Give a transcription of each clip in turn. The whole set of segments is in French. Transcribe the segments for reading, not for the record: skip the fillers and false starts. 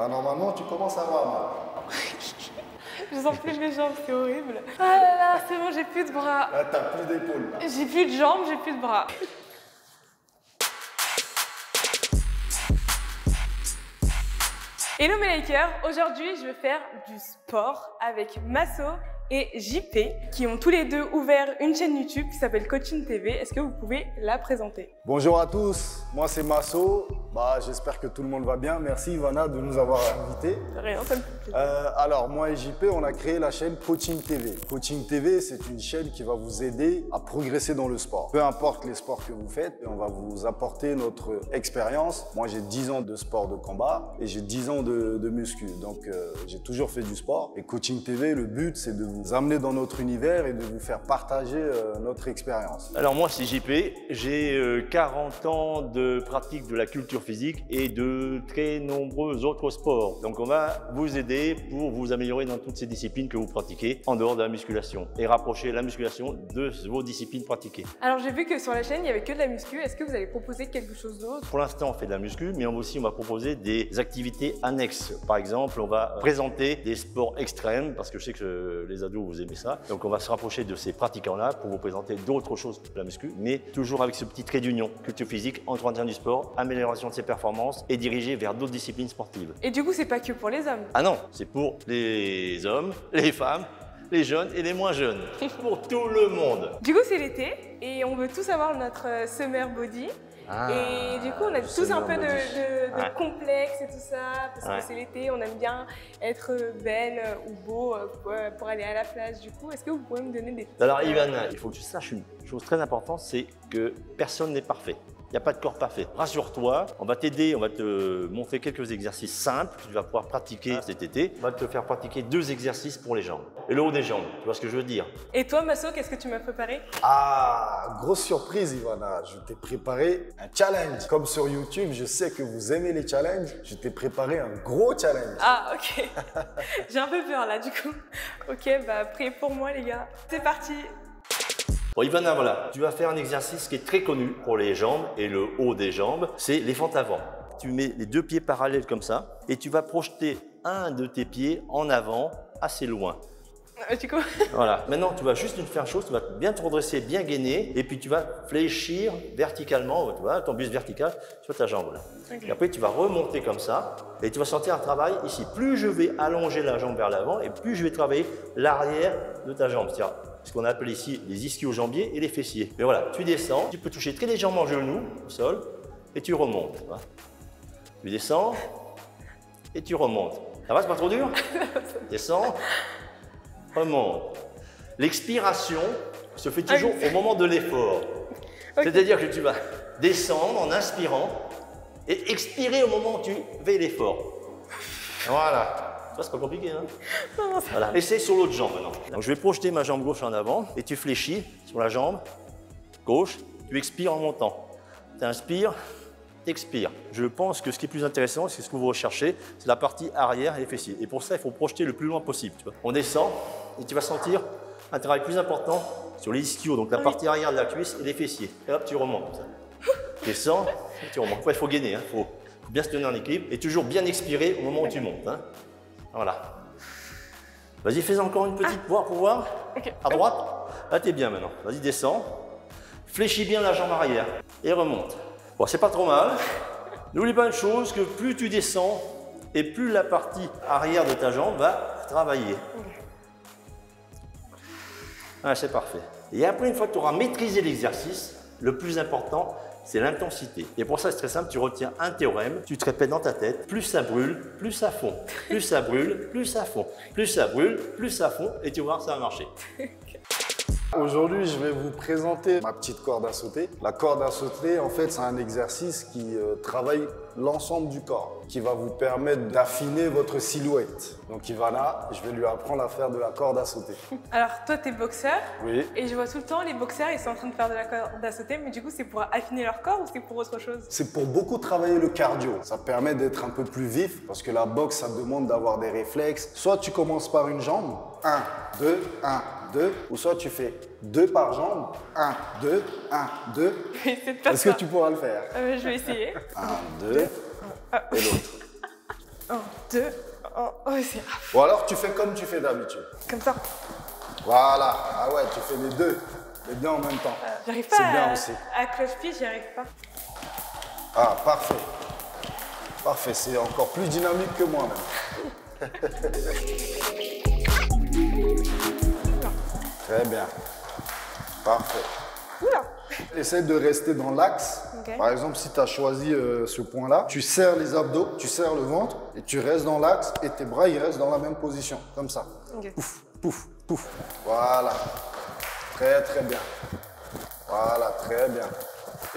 Là, normalement, tu commences à avoir mal. Je sens plus mes jambes, c'est horrible. Ah là là, c'est bon, j'ai plus de bras. Là, t'as plus d'épaules. J'ai plus de jambes, j'ai plus de bras. Hello mes likers, aujourd'hui je vais faire du sport avec Masso et JP qui ont tous les deux ouvert une chaîne YouTube qui s'appelle Coaching TV. Est-ce que vous pouvez la présenter? Bonjour à tous, moi c'est Masso. J'espère que tout le monde va bien. Merci Ivana de nous avoir invités. Rien, ça me fait plaisir. Alors moi et JP, on a créé la chaîne Coaching TV. Coaching TV, c'est une chaîne qui va vous aider à progresser dans le sport. Peu importe les sports que vous faites, on va vous apporter notre expérience. Moi j'ai 10 ans de sport de combat et j'ai 10 ans de muscu. Donc j'ai toujours fait du sport. Et Coaching TV, le but c'est de vous amener dans notre univers et de vous faire partager notre expérience. Alors moi c'est JP, j'ai 40 ans de pratique de la culture physique et de très nombreux autres sports. Donc on va vous aider pour vous améliorer dans toutes ces disciplines que vous pratiquez en dehors de la musculation et rapprocher la musculation de vos disciplines pratiquées. Alors j'ai vu que sur la chaîne il n'y avait que de la muscu. Est-ce que vous allez proposer quelque chose d'autre? Pour l'instant on fait de la muscu, mais on va proposer des activités annexes. Par exemple, on va présenter des sports extrêmes parce que je sais que les ados vous aimez ça. Donc on va se rapprocher de ces pratiquants-là pour vous présenter d'autres choses que la muscu, mais toujours avec ce petit trait d'union. Culture physique, entretien du sport, amélioration de ses performances et dirigé vers d'autres disciplines sportives. Et du coup c'est pas que pour les hommes? Ah non, c'est pour les hommes, les femmes, les jeunes et les moins jeunes. Pour tout le monde. Du coup c'est l'été et on veut tous avoir notre summer body. Et du coup, on a tous un peu de complexe et tout ça, parce que c'est l'été, on aime bien être belle ou beau pour aller à la plage. Du coup, est-ce que vous pouvez me donner des tips? Alors Ivana, il faut que tu saches une chose très importante, c'est que personne n'est parfait. Il n'y a pas de corps parfait. Rassure-toi, on va t'aider, on va te montrer quelques exercices simples que tu vas pouvoir pratiquer cet été. On va te faire pratiquer 2 exercices pour les jambes et le haut des jambes. Tu vois ce que je veux dire? Et toi, Masso, qu'est-ce que tu m'as préparé? Ah, grosse surprise Ivana, je t'ai préparé un challenge. Comme sur YouTube, je sais que vous aimez les challenges, je t'ai préparé un gros challenge. Ah, ok. J'ai un peu peur là, du coup. Ok, priez pour moi les gars. C'est parti. Bon Ivana, voilà, tu vas faire un exercice qui est très connu pour les jambes et le haut des jambes, c'est les fentes avant. Tu mets les 2 pieds parallèles comme ça et tu vas projeter un de tes pieds en avant assez loin. Du coup. Voilà, maintenant tu vas juste faire une chose, tu vas bien te redresser, bien gainer et puis tu vas fléchir verticalement, tu vois, ton buste vertical sur ta jambe là. Okay. Et après tu vas remonter comme ça et tu vas sentir un travail ici. Plus je vais allonger la jambe vers l'avant et plus je vais travailler l'arrière de ta jambe. C'est-à-dire ce qu'on appelle ici les ischio-jambiers et les fessiers. Mais voilà, tu descends, tu peux toucher très légèrement le genou au sol et tu remontes. Voilà. Tu descends et tu remontes. Ça va, c'est pas trop dur? Descends, remonte. L'expiration se fait toujours au moment de l'effort. Okay. C'est-à-dire que tu vas descendre en inspirant et expirer au moment où tu fais l'effort. Voilà. Ça, c'est pas compliqué, hein? Non, voilà. Essaye sur l'autre jambe maintenant. Donc, je vais projeter ma jambe gauche en avant et tu fléchis sur la jambe gauche. Tu expires en montant. Tu inspires, tu expires. Je pense que ce qui est plus intéressant, c'est ce que vous recherchez, c'est la partie arrière et les fessiers. Et pour ça, il faut projeter le plus loin possible. Tu vois. On descend et tu vas sentir un travail plus important sur les ischios, donc la partie arrière de la cuisse et les fessiers. Et hop, tu remontes comme ça. Tu descends et tu remontes. Après, il faut gainer, hein. Faut bien se tenir en équilibre et toujours bien expirer au moment où tu montes. Hein. Voilà. Vas-y, fais encore une petite pour voir. Okay. À droite. Là, t'es bien maintenant. Vas-y, descends. Fléchis bien la jambe arrière et remonte. Bon, c'est pas trop mal. N'oublie pas une chose, que plus tu descends et plus la partie arrière de ta jambe va travailler. Ah, c'est parfait. Et après, une fois que tu auras maîtrisé l'exercice, le plus important, c'est l'intensité. Et pour ça, c'est très simple, tu retiens un théorème, tu te répètes dans ta tête, plus ça brûle, plus ça fond. Plus ça brûle, plus ça fond. Plus ça brûle, plus ça fond, et tu vas voir, ça va marcher. Aujourd'hui, je vais vous présenter ma petite corde à sauter. La corde à sauter, en fait, c'est un exercice qui travaille l'ensemble du corps, qui va vous permettre d'affiner votre silhouette. Donc Ivana, je vais lui apprendre à faire de la corde à sauter. Alors toi, tu es boxeur. Oui. Et je vois tout le temps les boxeurs, ils sont en train de faire de la corde à sauter, mais du coup, c'est pour affiner leur corps ou c'est pour autre chose? C'est pour beaucoup travailler le cardio. Ça permet d'être un peu plus vif, parce que la boxe, ça demande d'avoir des réflexes. Soit tu commences par une jambe, 1, 2, 1, 2, ou soit tu fais 2 par jambe, 1, 2, 1, 2. Est-ce que tu pourras le faire? Je vais essayer. 1, 2, et l'autre. 1, 2, 1, oh, c'est... Ou alors tu fais comme tu fais d'habitude. Comme ça. Voilà. Ah ouais, tu fais les deux en même temps. J'arrive pas bien aussi. à cloche-pied, j'y arrive pas. Ah, parfait. Parfait, c'est encore plus dynamique que moi même. Très bien. Parfait. Oula. Essaie de rester dans l'axe. Okay. Par exemple, si tu as choisi ce point-là, tu serres les abdos, tu serres le ventre et tu restes dans l'axe et tes bras ils restent dans la même position, comme ça. Okay. Pouf, pouf, pouf. Voilà. Très, très bien. Voilà, très bien.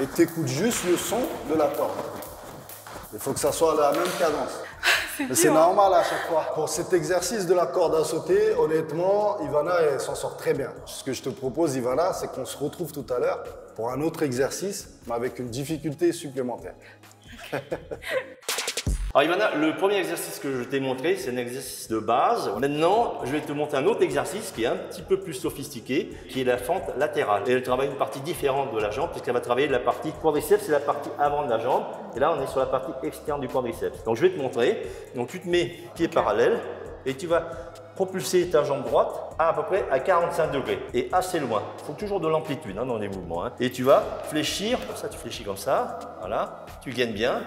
Et tu écoutes juste le son de la corde. Il faut que ça soit à la même cadence. C'est normal à chaque fois. Pour cet exercice de la corde à sauter, honnêtement, Ivana, elle s'en sort très bien. Ce que je te propose, Ivana, c'est qu'on se retrouve tout à l'heure pour un autre exercice, mais avec une difficulté supplémentaire. Alors Ivana, le premier exercice que je t'ai montré, c'est un exercice de base. Maintenant, je vais te montrer un autre exercice qui est un petit peu plus sophistiqué, qui est la fente latérale. Et elle travaille une partie différente de la jambe, puisqu'elle va travailler la partie quadriceps, c'est la partie avant de la jambe. Et là, on est sur la partie externe du quadriceps. Donc je vais te montrer. Donc tu te mets pied parallèle et tu vas propulser ta jambe droite à peu près à 45 degrés et assez loin. Il faut toujours de l'amplitude dans les mouvements. Et tu vas fléchir, comme ça, tu fléchis comme ça. Voilà, tu gaines bien.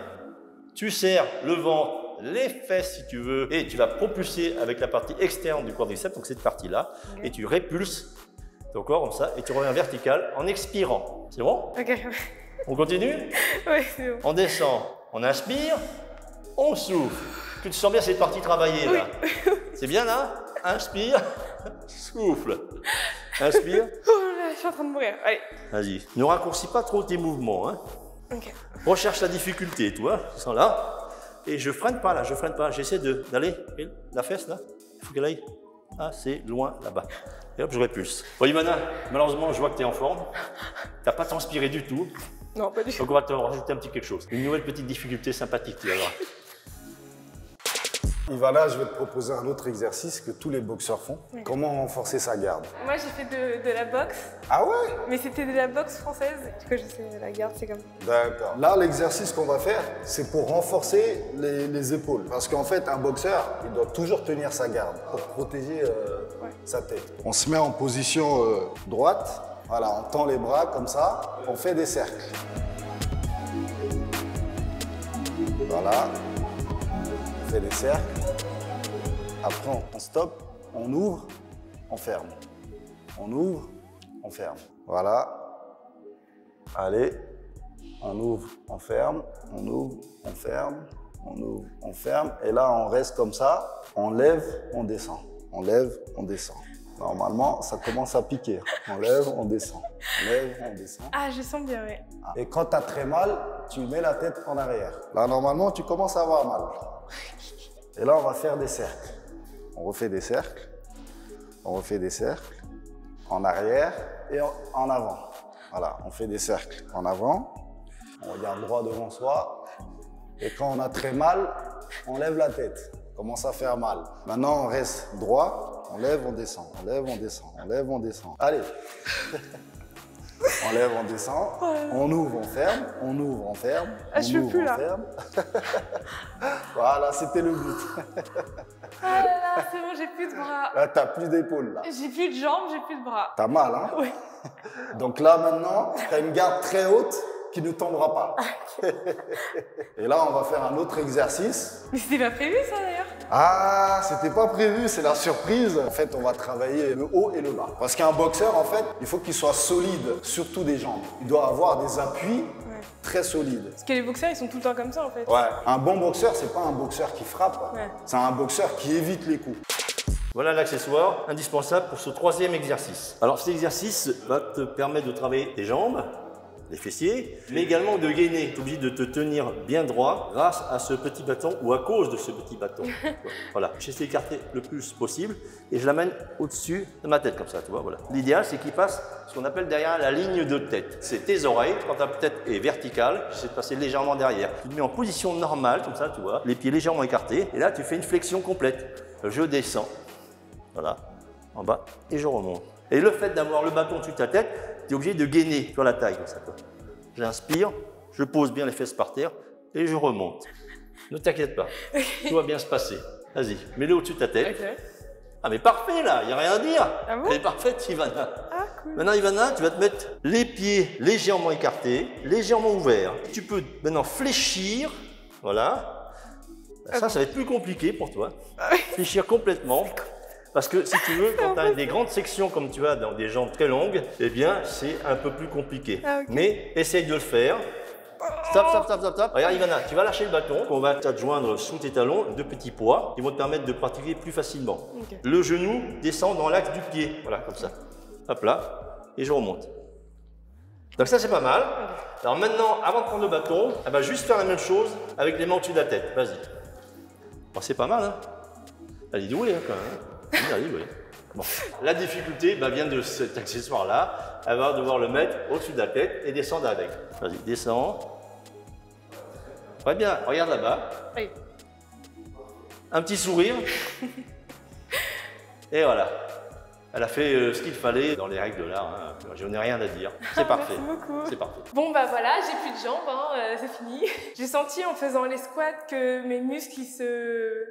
Tu serres le ventre, les fesses si tu veux, et tu vas propulser avec la partie externe du quadriceps, donc cette partie-là, et tu répulses ton corps comme ça, et tu reviens vertical en expirant. C'est bon? Ok. On continue? Oui, c'est bon. On descend, on inspire, on souffle. Tu te sens bien cette partie travaillée là? Oui. C'est bien là? Inspire, souffle. Inspire. Oh là, je suis en train de mourir. Allez. Vas-y, ne raccourcis pas trop tes mouvements. Hein. Ok. Recherche la difficulté, toi, tu sens là. Et je freine pas là, je freine pas. J'essaie d'aller, la fesse là, il faut qu'elle aille assez loin là-bas. Et hop, je répulse. Bon, Ivana, malheureusement, je vois que tu es en forme. Tu n'as pas transpiré du tout. Non, pas du tout. Donc on va te rajouter un petit quelque chose. Une nouvelle petite difficulté sympathique, tu vas voir. Ivana, je vais te proposer un autre exercice que tous les boxeurs font. Oui. Comment renforcer sa garde? Moi, j'ai fait de la boxe. Ah ouais? Mais c'était de la boxe française. Du coup, je sais, la garde, c'est comme ça. D'accord. Là, l'exercice qu'on va faire, c'est pour renforcer les épaules. Parce qu'en fait, un boxeur, il doit toujours tenir sa garde pour protéger sa tête. On se met en position droite. Voilà, on tend les bras comme ça. On fait des cercles. Voilà. On fait des cercles. Après, on stoppe, on ouvre, on ferme. On ouvre, on ferme. Voilà. Allez. On ouvre, on ferme. On ouvre, on ferme. On ouvre, on ferme. Et là, on reste comme ça. On lève, on descend. On lève, on descend. Normalement, ça commence à piquer. On lève, on descend. On lève, on descend. Ah, je sens bien, oui. Et quand tu as très mal, tu mets la tête en arrière. Là, normalement, tu commences à avoir mal. Et là, on va faire des cercles. On refait des cercles. On refait des cercles. En arrière et en avant. Voilà, on fait des cercles en avant. On regarde droit devant soi. Et quand on a très mal, on lève la tête. On commence à faire mal. Maintenant, on reste droit. On lève, on descend. On lève, on descend. On lève, on descend. Allez. On lève, on descend. On ouvre, on ferme. On ouvre, on ferme. Ah, je peux plus là. Voilà, c'était le but. Ah là là, c'est bon, j'ai plus de bras. Là, t'as plus d'épaules là. J'ai plus de jambes, j'ai plus de bras. T'as mal, hein? Oui. Donc là, maintenant, t'as une garde très haute qui ne tombera pas. Et là, on va faire un autre exercice. Mais c'était pas prévu ça d'ailleurs. Ah, c'était pas prévu, c'est la surprise. En fait, on va travailler le haut et le bas. Parce qu'un boxeur, en fait, il faut qu'il soit solide, surtout des jambes. Il doit avoir des appuis très solides. Parce que les boxeurs, ils sont tout le temps comme ça en fait. Ouais. Un bon boxeur, c'est pas un boxeur qui frappe. Ouais. C'est un boxeur qui évite les coups. Voilà l'accessoire indispensable pour ce troisième exercice. Alors cet exercice va te permettre de travailler tes jambes, les fessiers, mais également de gainer. Tu es obligé de te tenir bien droit grâce à ce petit bâton ou à cause de ce petit bâton. Voilà, j'essaie d'écarter le plus possible et je l'amène au-dessus de ma tête comme ça, tu vois, voilà. L'idéal, c'est qu'il passe ce qu'on appelle derrière la ligne de tête. C'est tes oreilles, quand ta tête est verticale, j'essaie de passer légèrement derrière. Tu te mets en position normale, comme ça, tu vois, les pieds légèrement écartés, et là, tu fais une flexion complète. Je descends, voilà, en bas, et je remonte. Et le fait d'avoir le bâton au-dessus de ta tête, tu es obligé de gainer sur la taille comme ça. J'inspire, je pose bien les fesses par terre et je remonte. Ne t'inquiète pas, tout va bien se passer. Vas-y, mets-le au-dessus de ta tête. Okay. Ah mais parfait là, il n'y a rien à dire. Ah bon? Elle est parfaite, Ivana. Ah cool. Maintenant Ivana, tu vas te mettre les pieds légèrement écartés, légèrement ouverts. Tu peux maintenant fléchir, voilà. Ça va être plus compliqué pour toi. Fléchir complètement. Parce que si tu veux, quand tu as des grandes sections comme tu as dans des jambes très longues, eh bien c'est un peu plus compliqué. Ah, okay. Mais essaye de le faire. Stop, stop, stop, stop, stop. Regarde Ivana, tu vas lâcher le bâton, on va t'adjoindre sous tes talons deux petits poids qui vont te permettre de pratiquer plus facilement. Okay. Le genou descend dans l'axe du pied, voilà, comme ça. Hop là, et je remonte. Donc ça c'est pas mal. Alors maintenant, avant de prendre le bâton, elle va juste faire la même chose avec les mains au-dessus de la tête. Vas-y. Bon, c'est pas mal, hein. Elle est douée hein, quand même. Elle est douée. Bon. La difficulté vient de cet accessoire-là. Elle va devoir le mettre au-dessus de la tête et descendre avec. Vas-y, descends. Ouais, bien, regarde là-bas. Oui. Un petit sourire. Et voilà. Elle a fait ce qu'il fallait dans les règles de l'art. Hein. Je n'ai rien à dire. C'est parfait. Merci beaucoup. C'est parfait. Bon, bah voilà, j'ai plus de jambes, hein, c'est fini. J'ai senti en faisant les squats que mes muscles, ils se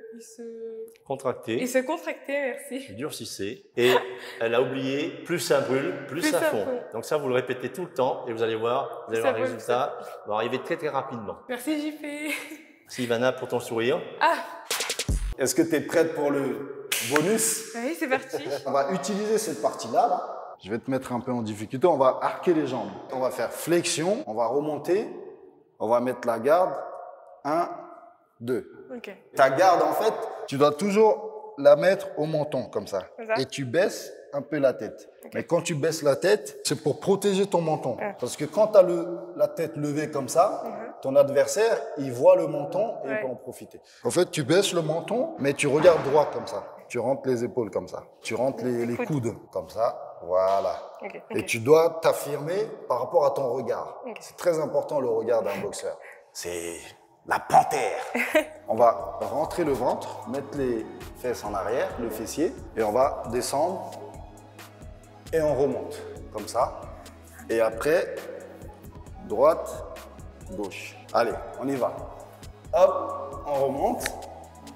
contractaient, merci. Ils durcissaient. Et elle a oublié, plus ça brûle, plus ça fond. Donc ça, vous le répétez tout le temps et vous allez voir, le résultat va arriver très très rapidement. Merci JP. Merci Ivana pour ton sourire. Ah. Est-ce que tu es prête pour le bonus? Oui, c'est parti. On va utiliser cette partie-là. Là. Je vais te mettre un peu en difficulté. On va arquer les jambes. On va faire flexion. On va remonter. On va mettre la garde. 1, 2. Okay. Ta garde, en fait, tu dois toujours la mettre au menton, comme ça. Et tu baisses un peu la tête. Okay. Mais quand tu baisses la tête, c'est pour protéger ton menton. Parce que quand tu as la tête levée comme ça, ton adversaire, il voit le menton et il peut en profiter. En fait, tu baisses le menton, mais tu regardes droit comme ça. Tu rentres les épaules comme ça. Tu rentres les coudes comme ça. Voilà. Okay. Et tu dois t'affirmer par rapport à ton regard. C'est très important le regard d'un boxeur. C'est la panthère. On va rentrer le ventre, mettre les fesses en arrière, le fessier, et on va descendre et on remonte comme ça. Et après, droite, gauche. Allez, on y va. Hop, on remonte,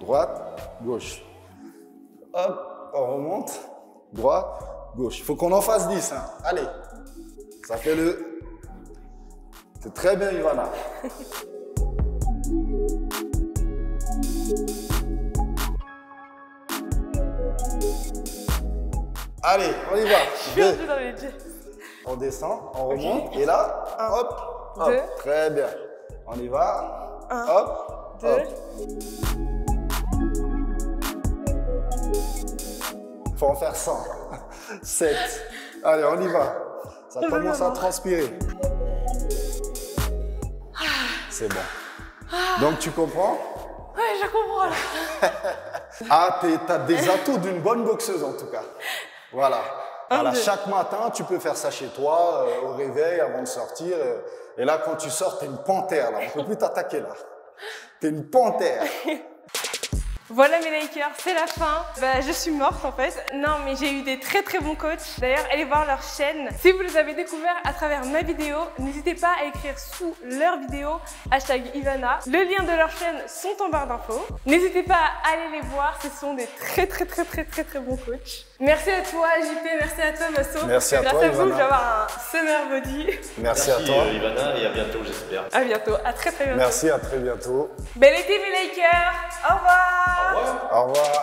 droite, gauche. Hop, on remonte, droite, gauche. Il faut qu'on en fasse 10. Hein. Allez, ça fait le... C'est très bien, Ivana. Allez, on y va. Je suis perdu dans les jets. On descend, on remonte, et là, hop, hop. Très bien. On y va. 1, hop, 2. Hop. Faut en faire 100. 7. Allez, on y va. Ça commence à transpirer. C'est bon. Donc, tu comprends? Ouais, je comprends là. Ah, t'as des atouts d'une bonne boxeuse en tout cas. Voilà. Voilà, chaque matin, tu peux faire ça chez toi, au réveil, avant de sortir. Et là, quand tu sors, t'es une panthère. Là. On ne peut plus t'attaquer là. T'es une panthère. Voilà mes likers, c'est la fin. Bah, je suis morte en fait. Non, mais j'ai eu des très très bons coachs. D'ailleurs, allez voir leur chaîne. Si vous les avez découverts à travers ma vidéo, n'hésitez pas à écrire sous leur vidéo #Ivana. Le lien de leur chaîne sont en barre d'infos. N'hésitez pas à aller les voir. Ce sont des très bons coachs. Merci à toi JP, merci à toi Masso. Merci à toi Grâce à vous, Ivana. je vais avoir un summer body. Merci à toi. Ivana, et à bientôt j'espère. À bientôt, à très bientôt. Merci, à très bientôt. Bel été mes likers. Au revoir. Au revoir.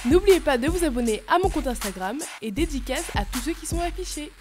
N'oubliez pas de vous abonner à mon compte Instagram et dédicace à tous ceux qui sont affichés.